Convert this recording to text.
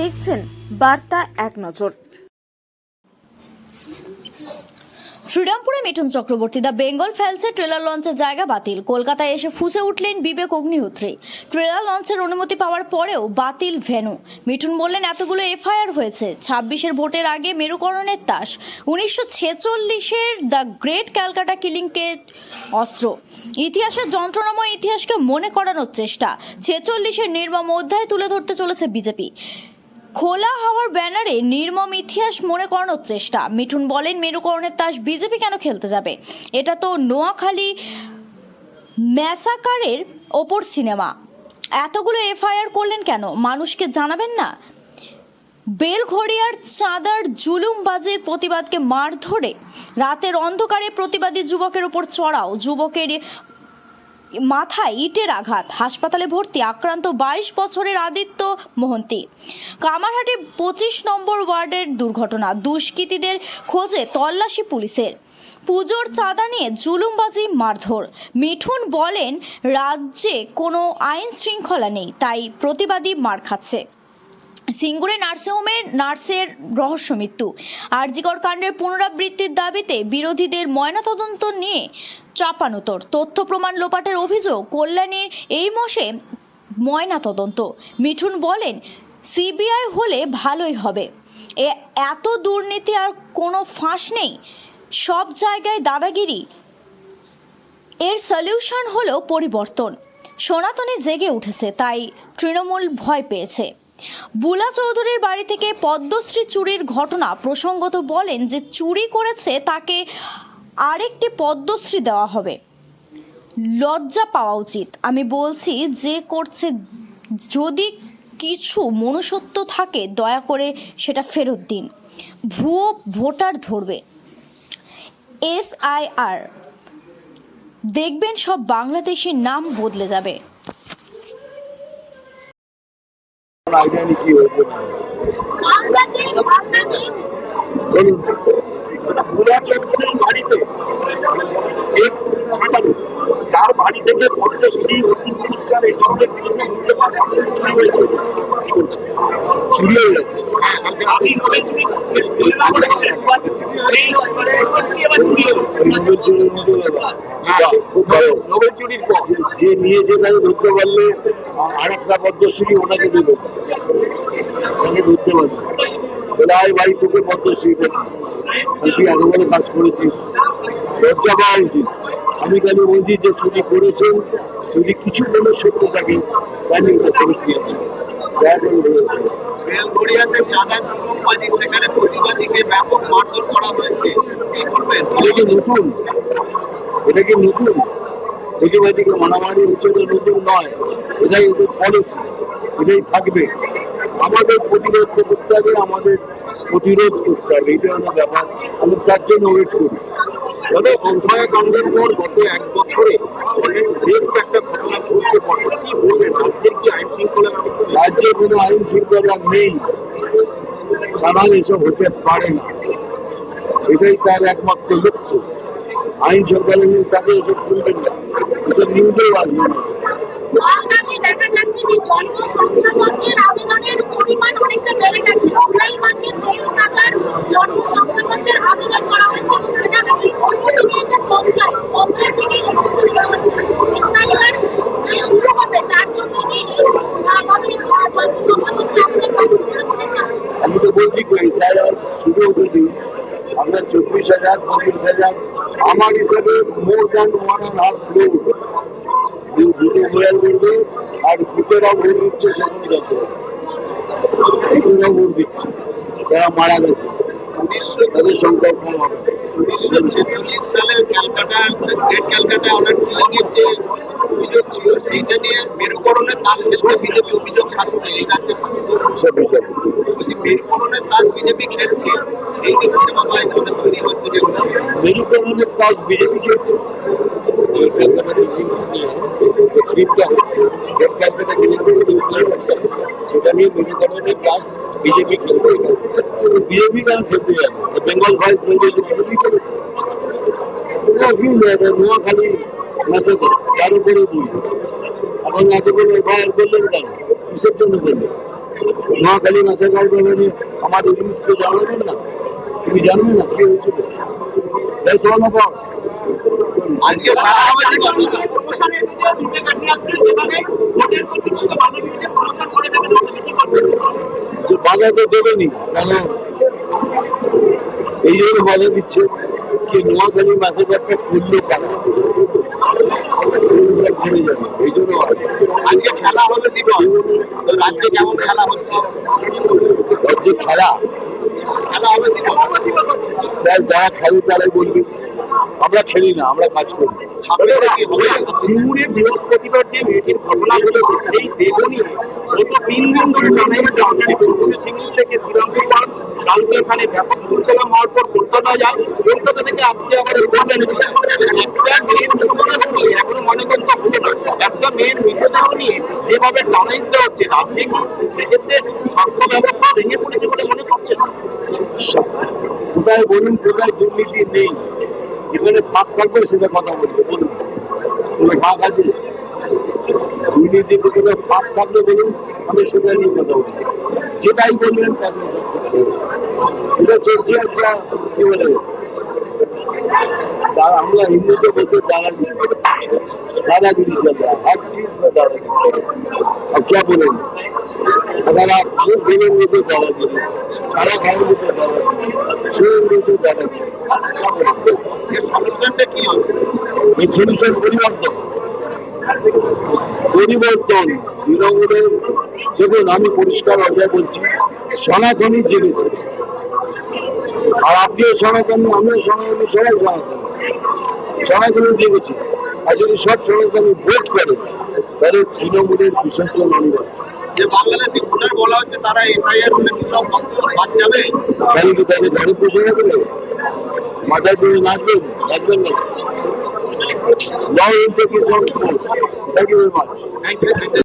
দেখছেন বার্তা এক নজর। শ্রীরামপুরে মিঠুন চক্রবর্তী দ্য বেঙ্গল ফেলসে ট্রেলার লঞ্চের জায়গা বাতিল। কলকাতায় এসে ফুঁসে উঠলেন বিবেক অগ্নিহোত্রী। ট্রেলার লঞ্চের অনুমতি পাওয়ার পরেও বাতিল ভেন্যু। মিঠুন বললেন, এতগুলো এফআইআর হয়েছে, 26-এর ভোটের আগে মেরুকরণের তাস, 1946-এর দ্য গ্রেট ক্যালকাটা কিলিংকে অস্ত্র, ইতিহাসের যন্ত্রণাময় ইতিহাসকে মনে করানোর চেষ্টা, 46-এর নির্মম অধ্যায় তুলে ধরতে চলেছে বিজেপি। খোলা হাওয়ার ব্যানারে নির্মম ইতিহাস মনে করানোর চেষ্টা। মিঠুন বলেন, মেরুকরণের তাস বিজেপি কেন খেলতে যাবে? এটা তো নোয়াখালী ম্যাসাকারের ওপর সিনেমা। এতগুলো এফআইআর করলেন কেন? মানুষকে জানাবেন না? বেলঘড়িয়ার চাঁদার জুলুমবাজির প্রতিবাদকে মারধরে রাতের অন্ধকারে প্রতিবাদী যুবকের ওপর চড়াও, যুবকের মাথায় ইটের আঘাত, হাসপাতালে ভর্তি, আক্রান্ত 22 বছরের আদিত্য মোহন্তি। কামারহাটি 25 নম্বর ওয়ার্ডের দুর্ঘটনা, দুষ্কৃতীদের খোঁজে তল্লাশি পুলিশের। পুজোর চাঁদা নিয়ে জুলুমবাজি, মারধর। মিঠুন বলেন, রাজ্যে কোনো আইন শৃঙ্খলা নেই, তাই প্রতিবাদী মার খাচ্ছে। সিঙ্গুরে নার্সিংহোমে নার্সের রহস্য মৃত্যু। আরজিকর কাণ্ডের পুনরাবৃত্তির দাবিতে বিরোধীদের ময়নাতদন্ত নিয়ে চাপানোতর। তথ্য প্রমাণ লোপাটের অভিযোগ, কল্যাণীর এই মাসে ময়নাতদন্ত। মিঠুন বলেন, সিবিআই হলে ভালোই হবে। এত দুর্নীতি আর কোনো ফাঁস নেই, সব জায়গায় দাদাগিরি। এর সলিউশন হলো পরিবর্তন। সনাতনে জেগে উঠেছে, তাই তৃণমূল ভয় পেয়েছে। বুলা চৌধুরীর বাড়ি থেকে পদ্মশ্রী চুরির ঘটনা প্রসঙ্গত বলেন, যে চুরি করেছে তাকে আরেকটি পদ্মশ্রী দেওয়া হবে, লজ্জা পাওয়া উচিত। আমি বলছি, যে করছে, যদি কিছু মনুষ্যত্ব থাকে দয়া করে সেটা ফেরত দিন। ভুয়ো ভোটার ধরবে, SIR দেখবেন সব বাংলাদেশের নাম বদলে যাবে। যার বাড়ি থেকে পদ্মশ্রী পুরস্কার এই ধরনের চুরি হয়ে যাচ্ছে। আমি নোবেল চুরির পর যে নিয়েছে তাকে ধরতে পারলে আর একটা পদ্মশ্রী ওনাকে দেবে, তাকে ধরতে পারবে, বলে ভাই তোকে পদ্মশ্রী তুই আগে বলে কাজ করেছিস, লজ্জা পাওয়া উচিত। আমি কেন বলছি যে চুরি করেছেন, যদি কিছু কোনো সত্য থাকে তাহলে ওটা ফেরত দিয়ে দেবে। বেলঘড়িয়াতে চাঁদার জুলুমবাজি, সেখানে প্রতিবাদীকে ব্যাপক মারধর করা হয়েছে, কি করবেন? এটা কি নতুন? এটা কি নতুন? প্রতিবাদীকে মারামারি হচ্ছে, এটা নতুন নয়, এটাই ওদের পলিসি, এটাই থাকবে। আমাদের প্রতিরোধ করতে হবে, আমাদের প্রতিরোধ করতে হবে, এটা হলো ব্যাপার। আমি তার জন্য ওয়েট করি। তবে অন্যায় কাণ্ডের পর গত 1 বছরে বেশ একটা ঘটনা ঘটছে, কি বলবেন? রাজ্যের কি আইন শৃঙ্খলা? রাজ্যে কোনো আইন শৃঙ্খলা নেই, তারা এসব হতে পারে না, এটাই তার একমাত্র লক্ষ্য। আইন শৃঙ্খলা নেই, তাকে এসব শুনবেন না, এসব নিউজেও আসবে না। দেখা যাচ্ছে যে জন্ম শংসাপত্রের আবেদনের পরিমাণ অনেকটা বেড়ে গেছে। অনলাইন মাসে 23,000 জন্ম শংসাপত্রের আবেদন করা হয়েছে এবং সেটা অনুমতি দিয়েছে পঞ্চায়েত থেকে অনুমতি দেওয়া হচ্ছে। এসআইআর যে শুরু হবে তার জন্য কি জন্ম শংসাপত্রের আবেদন করছে? আমি তো বলছি এসআইআর শুরু হতে দিন, আপনার 24,000 25,000 আমার হিসাবে মোর দ্যান 1.5 crore দুটো গোয়াল করবে, আর ভূতেরা ভোট দিচ্ছে, সেখানে যাতে ভূতেরা ভোট দিচ্ছে, যারা মারা গেছে তাদের সংখ্যা কম হবে। 1946 সালের ক্যালকাটা গ্রেট ক্যালকাটা অনেক কিলিংয়ের যে অভিযোগ ছিল, সেইটা নিয়ে মেরুকরণের তাস খেলতে বিজেপি অভিযোগ শাসকের, এই রাজ্যে যদি মেরুকরণের তাস বিজেপি খেলছে, এই যে সিনেমা বা এই ধরনের তৈরি হচ্ছে, মেরুকরণের তাস বিজেপি খেলছে, সেটা নিয়ে মেরুকরণের তাস বিজেপি খেলতে, বিজেপি কেন খেলতে যাবে? বেঙ্গল ভয়েস বিজেপি করেছে, নোয়াখালী মেসেজে তার উপরে দুই, এবং এত করে এফআইআর করলেন কেন? কিসের জন্য করলেন? নোয়াখালী ম্যাসাকার ব্যাপারে আমার ইউনিটকে জানাবেন না? তুমি জানবে না কি হয়েছিল? That's all about. আজকে খেলা হবে প্রমোশনের দুটো কাটি আছে যেখানে ভোটের কর্তৃপক্ষ বাধা দিয়েছে প্রমোশন করে দেবে না কি করবে তো বাধা তো দেবেনি, কেন এই জন্য বাধা দিচ্ছে যে নোয়াখালী ম্যাসাকারটা খুললো কেন ঘুরে যাবে, এই জন্য আজকে খেলা হবে দিবস তো রাজ্যে কেমন খেলা হচ্ছে রাজ্যে খেলা খেলা হবে দিবস স্যার যারা খেলে তারাই বলবে, আমরা খেলি না, আমরা কাজ করি। ছাব্বিশে কি হবে সিঙ্গুরে বৃহস্পতিবার যে মেয়েটির ঘটনা ঘটেছে সেই দেহ নিয়ে গত 3 দিন ধরে টানাইয়ে দেওয়া হচ্ছে। প্রথমে সিঙ্গুর থেকে শ্রীরামপুর পাস, কালকে এখানে ব্যাপক দুর্ঘটনা হওয়ার পর কলকাতা যায়, কলকাতা থেকে আজকে আবার একটা মেয়ের মৃতদেহ নিয়ে এখনো ময়নাতদন্ত হলো না। একটা মেয়ের মৃতদেহ নিয়ে যেভাবে টানাই দেওয়া হচ্ছে রাজ্যে কি সেক্ষেত্রে স্বাস্থ্য ব্যবস্থা ভেঙে পড়েছে বলে মনে করছেন? কোথায় বলুন, কোথায় দুর্নীতি নেই, এখানে ফাঁক থাকবে সেটা কথা বলবে, বলুন কোনো ফাঁক আছে? দুর্নীতি কোথায় ফাঁক থাকবে বলুন, আমি সেটা নিয়ে কথা বলি, যেটাই বলবেন তাকে এটা চলছে একটা কি বলে আমরা হিন্দুতে বলতে दादागिरी दादागिरी चल रहा है, हर चीज में दादागिरी। अब क्या बोलेंगे, अगर आप झूठ बोलेंगे तो दादागिरी, खाना खाएंगे तो दादागिरी, सोएंगे तो दादागिरी, क्या बोलेंगे? এর সলিউশনটা কি হবে? এই সলিউশন পরিবর্তন পরিবর্তন তৃণমূলের, দেখুন আমি পরিষ্কার অজায় বলছি, সনাতনী জেগেছে, আর আপনিও সনাতনী, আমিও সনাতনী, সবাই সনাতনী জেগেছে। আর যদি সব সনাতনী ভোট করে তাহলে তৃণমূলের বিসর্জন অনিবার্য। যে বাংলাদেশি ভোটার বলা হচ্ছে তারা এসআইআর হলে কি সব বাদ যাবে? তাহলে কি তাকে ঘরে বসে রাখবে, মাথায় দিয়ে নাচবেন, নাচবেন না? Law implications. Thank you very much. Thank you.